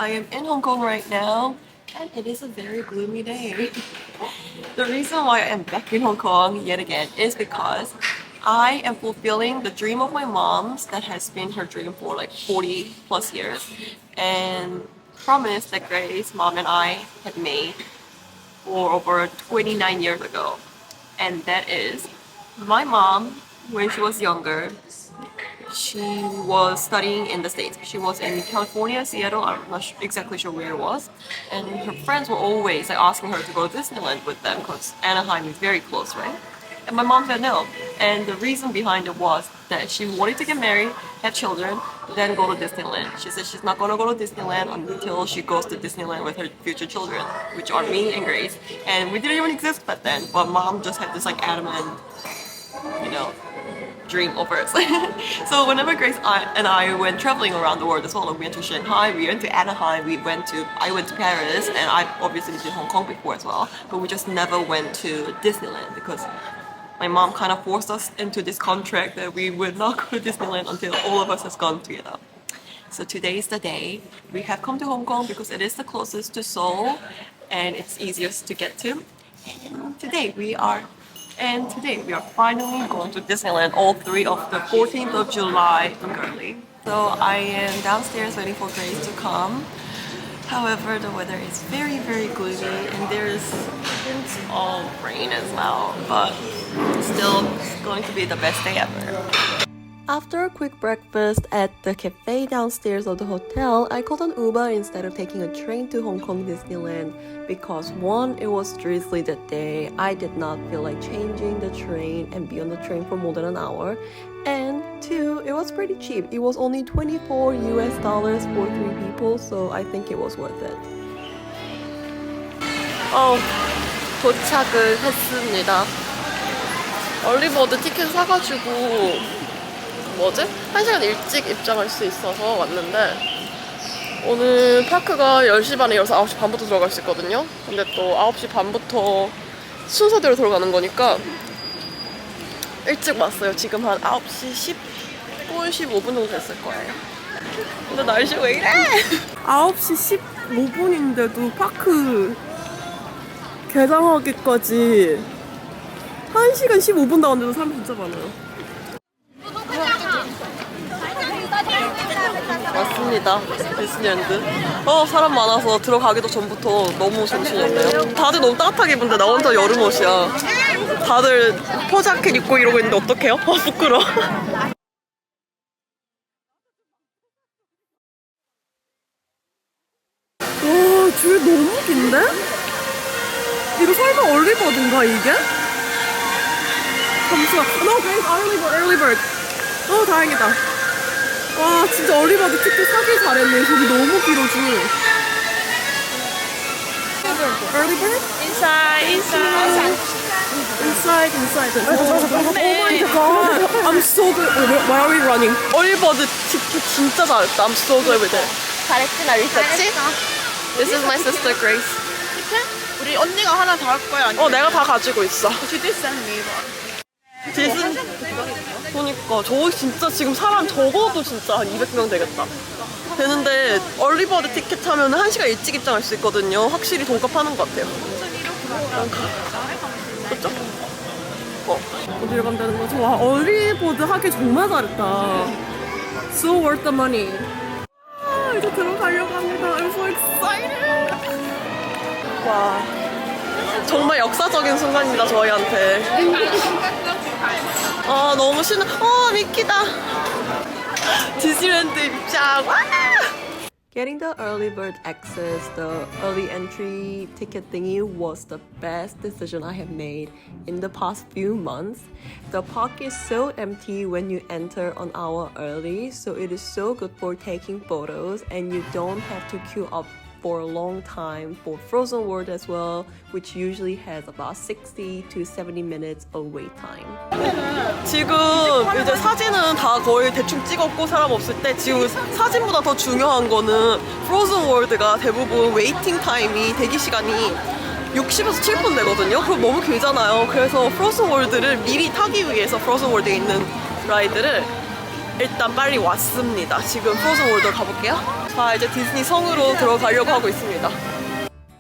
I am in Hong Kong right now, and it is a very gloomy day. The reason why I am back in Hong Kong yet again is because I am fulfilling the dream of my mom's that has been her dream for like 40 plus years, and promise that Grace, mom, and I had made for over 29 years ago. And that is my mom, when she was younger, she was studying in the States. She was in California, Seattle, I'm not exactly sure where it was. And her friends were always like asking her to go to Disneyland with them because Anaheim is very close, right? And my mom said no. And the reason behind it was that she wanted to get married, have children, then go to Disneyland. She said she's not going to go to Disneyland until she goes to Disneyland with her future children, which are me and Grace. And we didn't even exist back then, but mom just had this like adamant, you know, dream of hers. So whenever Grace and I went traveling around the world as well, we went to Shanghai, we went to Anaheim, I went to Paris, and I obviously been to Hong Kong before as well, but we just never went to Disneyland because my mom kind of forced us into this contract that we would not go to Disneyland until all of us has gone together. So today is the day. We have come to Hong Kong because it is the closest to Seoul and it's easiest to get to. And today we are finally going to Disneyland, all three of the 14th of July concurrently. So I am downstairs waiting for Grace to come. However, the weather is very, very gloomy and there's hints of rain as well, but still it's going to be the best day ever. After a quick breakfast at the cafe downstairs of the hotel, I called an Uber instead of taking a train to Hong Kong Disneyland because one, it was drizzly that day. I did not feel like changing the train and be on the train for more than an hour. And two, it was pretty cheap. It was only $24 for 3 people, so I think it was worth it. 도착을 했습니다. 얼리버드 티켓 사가지고 1시간 일찍 입장할 수 있어서 왔는데 오늘 파크가 10시 반에 열어서 9시 반부터 들어갈 수 있거든요. 근데 또 9시 반부터 순서대로 들어가는 거니까 일찍 왔어요. 지금 한 9시 10분, 15분 정도 됐을 거예요. 근데 날씨 왜 이래? 9시 15분인데도 파크 개장하기까지 1시간 15분 나왔는데도 사람 진짜 많아요. 맞습니다. 디즈니랜드. 사람 많아서 들어가기도 전부터 너무 정신이 없네요. 다들 너무 따뜻하게 입는데 나 혼자 여름 옷이야. 다들 포자켓 입고 이러고 있는데 어떡해요? 부끄러워. 와, 줄 너무 긴데? 이거 설마 얼리버드인가 이게? 잠시만. No, guys, early bird. 다행이다. 와, 진짜 얼리버드 티켓 사길 잘했네. 저기 너무 길어, 줄. Early bird? Inside. Oh my god. I'm so good. Why are we running? 얼리버드 티켓 진짜 잘했다. I'm so good with it. 잘했지, 나 리서치? This is my sister Grace. 우리 언니가 하나 더 할 거야? 아니면 내가 다 가지고 있어. She did send me, 그러니까 저 진짜 지금 사람 적어도 진짜 한 200명 되겠다. 되는데 얼리버드 티켓 하면 1시간 일찍 입장할 수 있거든요. 확실히 돈값하는 것 같아요. 그렇죠? 어디로 간다는 거지? 와, 얼리버드 하기 정말 잘했다. So worth the money. 이제 들어가려고 합니다. I'm so excited. 와, 정말 역사적인 순간입니다, 저희한테. 너무 신나. 미키다. 디즈니랜드 입장. 와! Getting the early bird access, the early entry ticket thingy was the best decision I have made in the past few months. The park is so empty when you enter an hour early, so it is so good for taking photos and you don't have to queue up for a long time for Frozen World as well, which usually has about 60 to 70 minutes of wait time. 지금 이제 사진은 다 거의 대충 찍었고 사람 없을 때 지금 사진보다 더 중요한 거는 Frozen World가 대부분 웨이팅 타임이 대기 시간이 60에서 7분 되거든요. 그럼 너무 길잖아요. 그래서 Frozen World를 미리 타기 위해서 Frozen World에 있는 라이드를 일단 빨리 왔습니다. 지금 Frozen World 가볼게요. 자, 이제 디즈니 성으로 들어가려고 하고 있습니다.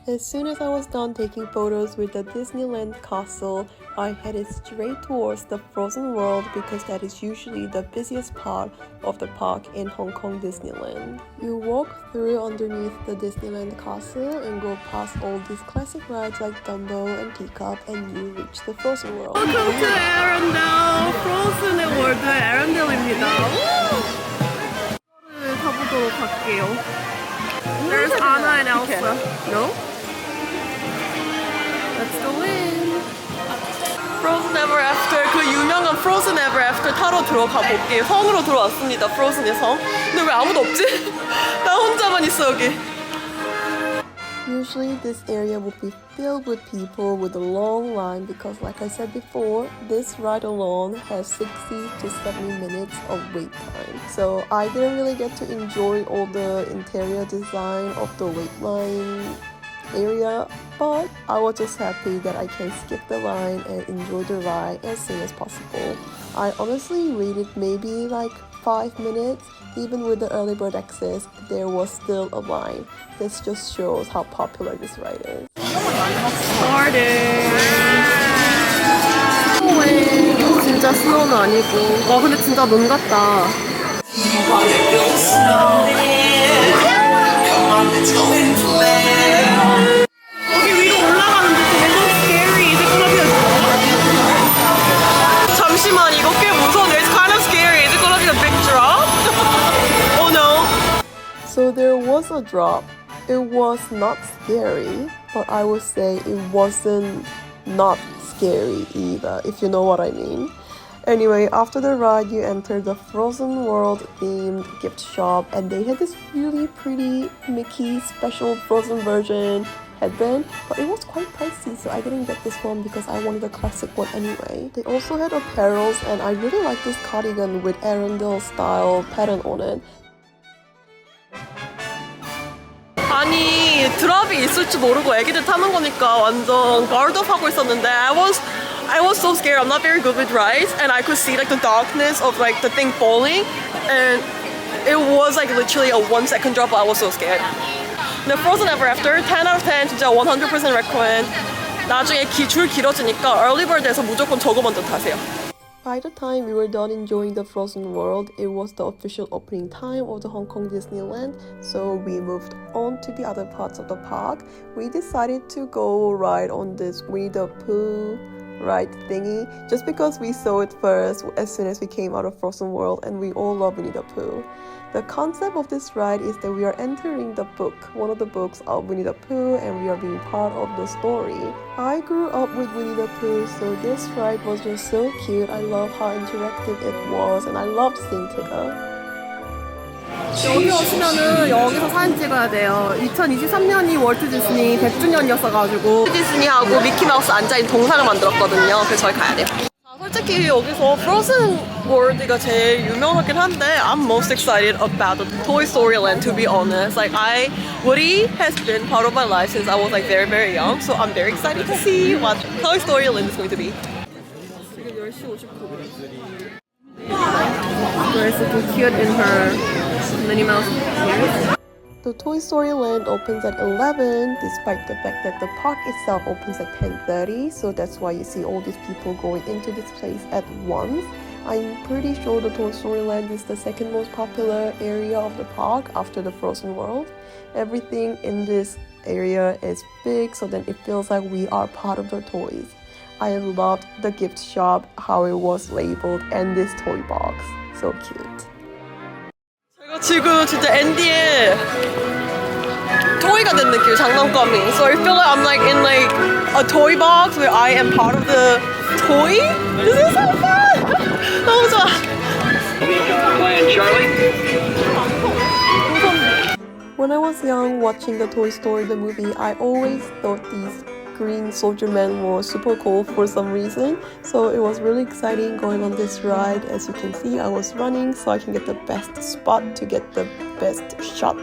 As soon as I was done taking photos with the Disneyland castle, I headed straight towards the Frozen World because that is usually the busiest part of the park in Hong Kong Disneyland. You walk through underneath the Disneyland castle and go past all these classic rides like Dumbo and Teacup and you reach the Frozen World. Welcome to Arendelle, Frozen World Arendelle입니다. 가보도록 할게요. There's Anna and Elsa. No? Let's go in. Frozen Ever After, 그 유명한 Frozen Ever After 타러 들어가 볼게요. 성으로 들어왔습니다. Frozen의 성. 근데 왜 아무도 없지? 나 혼자만 있어 여기. Usually this area would be filled with people with a long line because like I said before, this ride alone has 60 to 70 minutes of wait time. So I didn't really get to enjoy all the interior design of the wait line area, but I was just happy that I can skip the line and enjoy the ride as soon as possible. I honestly waited maybe like 5 minutes. Even with the early bird access, there was still a line. This just shows how popular this ride is. 진짜 스노우는 아니고. 와 근데 진짜 눈 같다. 여기 위로 올라가는데 너무 scary. Is it gonna be a drop? 잠시만 이거 꽤 무서운데. It's kind of scary. Is it gonna be a big drop? Oh no. So there was a drop. It was not scary, but I would say it wasn't not scary either, if you know what I mean. Anyway, after the ride, you enter the Frozen World themed gift shop, and they had this really pretty Mickey special Frozen version headband, but it was quite pricey, so I didn't get this one because I wanted a classic one anyway. They also had apparels, and I really like this cardigan with Arendelle style pattern on it. 아니 드랍이 있을 줄 모르고 애기들 타는 거니까 완전 guard-off 하고 있었는데 I was so scared. I'm not very good with rides, and I could see like the darkness of like the thing falling, and it was like literally a 1-second drop. But I was so scared. 근데 Frozen Ever After 10 out of 10 진짜 100% recommend. 나중에 줄 길어지니까 early bird에서 무조건 저거 먼저 타세요. By the time we were done enjoying the Frozen World, it was the official opening time of the Hong Kong Disneyland, so we moved on to the other parts of the park. We decided to go ride on this Winnie the Pooh ride thingy, just because we saw it first as soon as we came out of Frozen World, and we all love Winnie the Pooh. The concept of this ride is that we are entering the book, one of the books of Winnie the Pooh, and we are being part of the story. I grew up with Winnie the Pooh, so this ride was just so cute. I love how interactive it was, and I loved seeing Tigger. 여기 오시면은 여기서 사진 찍어야 돼요. 2023년이 월트 디즈니 100주년이었어가지고 디즈니하고 미키마우스 앉아있는 동상을 만들었거든요. 그래서 저희 가야 돼요. 솔직히 여기서 Frozen World가 제일 유명하긴 한데 I'm most excited about the Toy Story Land, to be honest. Like Woody has been part of my life since I was like very very young, so I'm very excited to see what Toy Story Land is going to be. 지금 10시 59분이에요. Grace looking cute in her Minnie Mouse ears. The Toy Story Land opens at 11, despite the fact that the park itself opens at 10:30, so that's why you see all these people going into this place at once. I'm pretty sure the Toy Story Land is the second most popular area of the park after the Frozen World. Everything in this area is big, so then it feels like we are part of the toys. I loved the gift shop, how it was labeled, and this toy box. So cute. 제가 지금 진짜 앤디의 토이가 된 느낌, 장난감이. So I feel like I'm like in like a toy box where I am part of the toy. This is so fun. 너무 좋아. When I was young, watching the Toy Story the movie, I always thought these green soldier men were super cool for some reason. So it was really exciting going on this ride. As you can see, I was running so I can get the best spot to get the best shot.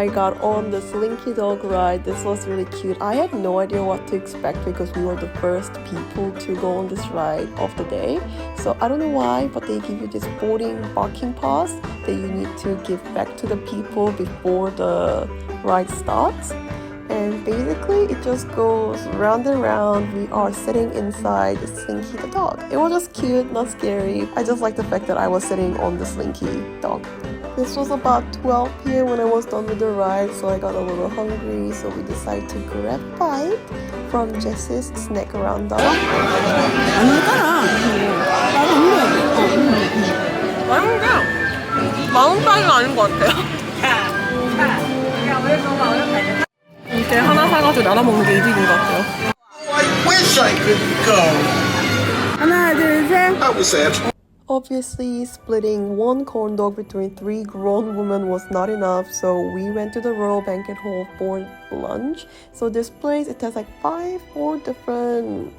I got on the Slinky Dog ride. This was really cute. I had no idea what to expect because we were the first people to go on this ride of the day. So I don't know why, but they give you this boarding parking pass that you need to give back to the people before the ride starts. And basically it just goes round and round. We are sitting inside Slinky the dog. It was just cute, not scary. I just like the fact that I was sitting on the Slinky dog. This was about 12 p.m. when I was done with the ride, so I got a little hungry, so we decided to grab a bite from Jess's snack roundup. 마음까지는 아닌 것 같아요. 이렇게 하나 사가지고 나눠 먹는 게 이득인 것 같아요. I wish I could go. 하나, 둘, 셋. I was sad. Obviously, splitting one corn dog between 3 grown women was not enough, so we went to the Royal Banquet Hall for lunch. So this place, it has like 4 different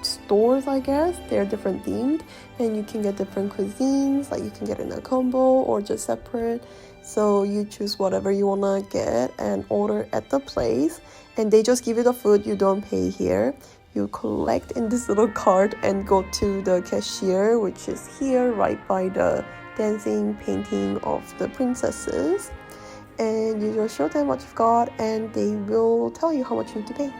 stores, I guess. They're different themed, and you can get different cuisines, like you can get in a combo or just separate. So you choose whatever you wanna get and order at the place, and they just give you the food. You don't pay here. You collect in this little cart and go to the cashier, which is here right by the dancing painting of the princesses, and you just show them what you've got and they will tell you how much you need to pay.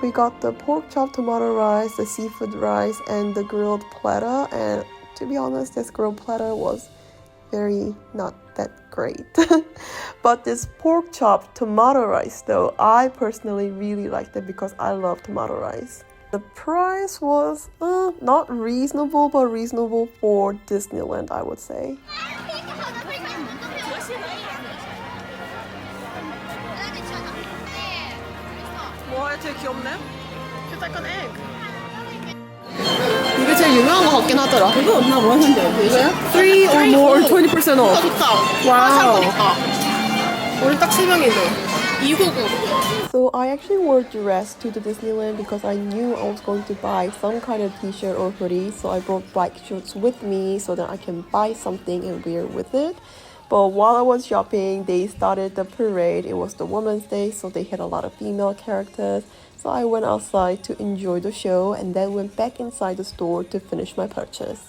We got the pork chop tomato rice, the seafood rice, and the grilled platter, and to be honest, this grilled platter was very not that great. But this pork chop tomato rice though, I personally really liked it because I love tomato rice. The price was not reasonable, but reasonable for Disneyland, I would say. 와, 되게 귀엽네. It's like an egg. 이게 제일 유명한 것 같긴 하더라. 이거 엄마 뭐 하는데? 이거요? 3 or more, 20% off. 좋다. 와우. 사보니까. 우리 딱 3명이네. 299. So I actually wore dress to the Disneyland because I knew I was going to buy some kind of t-shirt or hoodie. So I brought bike shorts with me so that I can buy something and wear with it. But while I was shopping, they started the parade. It was the Women's Day, so they had a lot of female characters. So I went outside to enjoy the show and then went back inside the store to finish my purchase.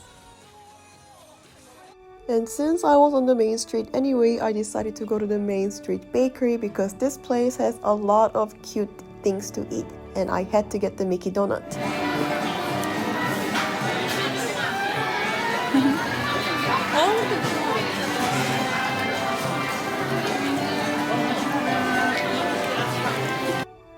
And since I was on the main street anyway, I decided to go to the Main Street Bakery because this place has a lot of cute things to eat. And I had to get the Mickey donut.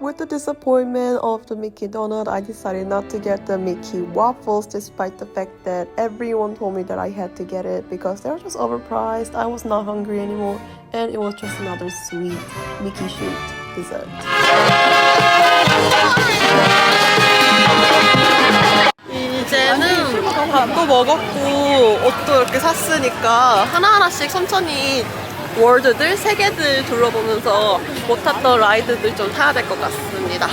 With the disappointment of the Mickey donut, I decided not to get the Mickey waffles despite the fact that everyone told me that I had to get it because they were just overpriced. I was not hungry anymore and it was just another sweet Mickey shaped dessert. 이제는 밥도 먹었고 옷도 이렇게 샀으니까 하나하나씩 천천히 월드들 3개들 둘러보면서 못 탔던 라이드들 좀 타야 될 것 같습니다.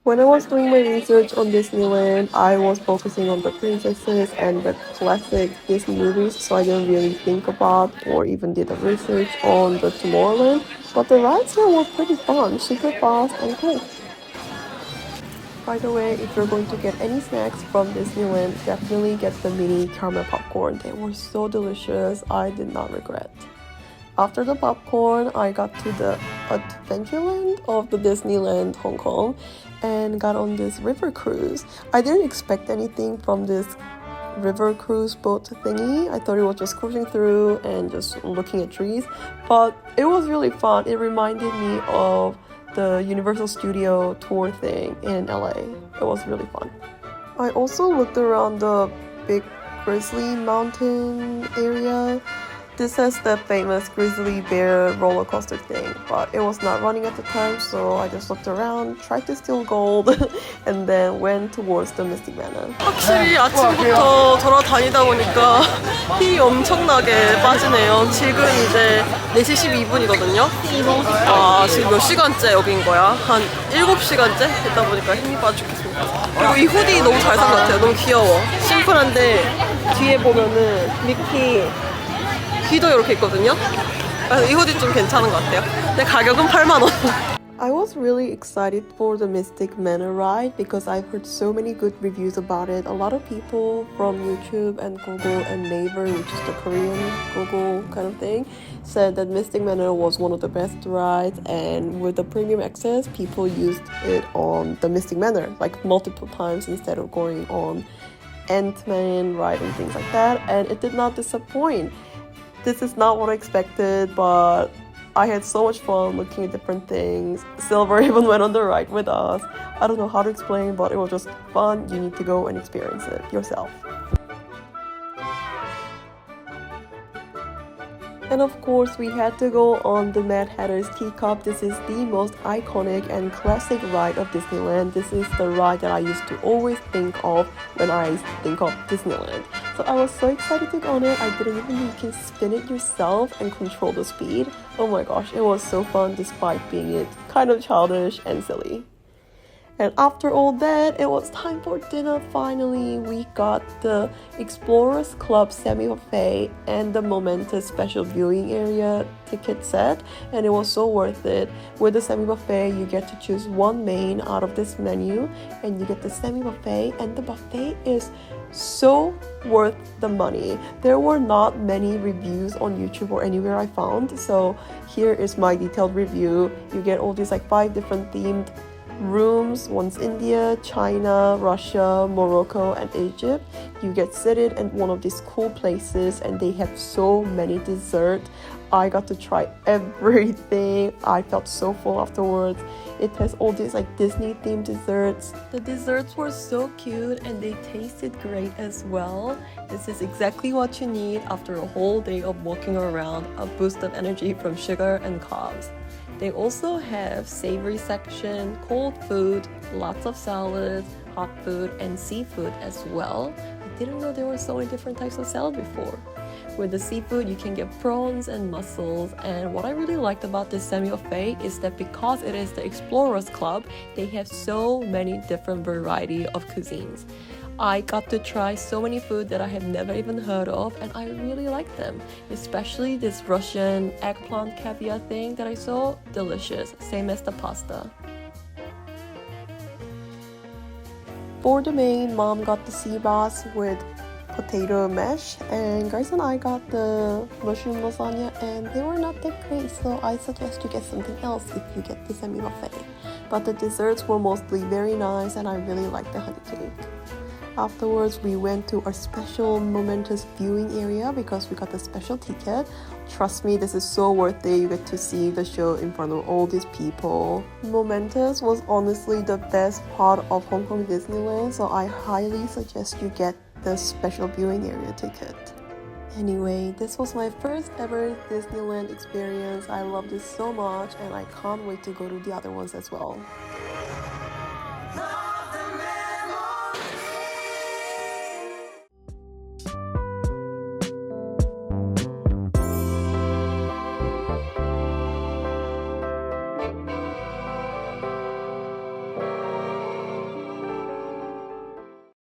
When I was doing my research on Disneyland, I was focusing on the princesses and the classic Disney movies, so I didn't really think about or even did the research on the Tomorrowland. But the rides here were pretty fun, super fast and cool. By the way, if you're going to get any snacks from Disneyland, definitely get the mini caramel popcorn. They were so delicious, I did not regret. After the popcorn, I got to the Adventureland of the Disneyland Hong Kong and got on this river cruise. I didn't expect anything from this river cruise boat thingy. I thought it was just cruising through and just looking at trees, but it was really fun. It reminded me of the Universal Studio tour thing in LA. It was really fun. I also looked around the big Grizzly Mountain area. This has the famous grizzly bear roller coaster thing, but it was not running at the time, so I just looked around, tried to steal gold, and then went towards the Mystic Manor. 확실히 아침부터 돌아다니다 보니까 힘이 엄청나게 빠지네요. 지금 이제 4시 12분이거든요. 아, 지금 몇 시간째 여긴 거야? 한 7시간째 있다 보니까 힘이 빠져 죽겠습니다. 그리고 이 후디 너무 잘 산 것 같아요. 너무 귀여워. 심플한데 뒤에 보면은 미키 귀도 이렇게 있거든요. 그래서 이 후디 좀 괜찮은 것 같아요. 근데 가격은 8만 원. I was really excited for the Mystic Manor ride because I've heard so many good reviews about it. A lot of people from YouTube and Google and Naver, which is the Korean Google kind of thing, said that Mystic Manor was one of the best rides, and with the premium access, people used it on the Mystic Manor like multiple times instead of going on Ant-Man ride and things like that, and it did not disappoint. This is not what I expected, but I had so much fun looking at different things. Silver even went on the ride with us. I don't know how to explain, but it was just fun. You need to go and experience it yourself. And of course, we had to go on the Mad Hatter's Teacup. This is the most iconic and classic ride of Disneyland. This is the ride that I used to always think of when I think of Disneyland. So I was so excited to go on it. I didn't even know you can spin it yourself and control the speed. Oh my gosh, it was so fun despite being kind of childish and silly. And after all that, it was time for dinner finally. We got the Explorers Club semi-buffet and the momentous special viewing area ticket set, and it was so worth it. With the semi-buffet, you get to choose one main out of this menu, and you get the semi-buffet, and the buffet is so worth the money. There were not many reviews on YouTube or anywhere I found, so here is my detailed review. You get all these like 5 different themed rooms. One's India, China, Russia, Morocco, and Egypt. You get seated in one of these cool places, and they have so many desserts. I got to try everything. I felt so full afterwards. It has all these like Disney themed desserts. The desserts were so cute and they tasted great as well. This is exactly what you need after a whole day of walking around, a boost of energy from sugar and carbs. They also have savory section, cold food, lots of salads, hot food, and seafood as well. I didn't know there were so many different types of salad before. With the seafood, you can get prawns and mussels, and what I really liked about this semi-buffet is that because it is the Explorers Club, they have so many different variety of cuisines. I got to try so many food that I have never even heard of, and I really like them. Especially this Russian eggplant caviar thing that I saw, delicious, same as the pasta. For the main, Mom got the sea bass with potato mash, and guys and I got the mushroom lasagna, and they were not that great, so I suggest you get something else if you get the semi-buffet. But the desserts were mostly very nice, and I really liked the honey cake. Afterwards, we went to our special momentous viewing area because we got the special ticket. Trust me, this is so worth it. You get to see the show in front of all these people. Momentous was honestly the best part of Hong Kong Disneyland, so I highly suggest you get the special viewing area ticket. Anyway, this was my first ever Disneyland experience. I loved it so much, and I can't wait to go to the other ones as well.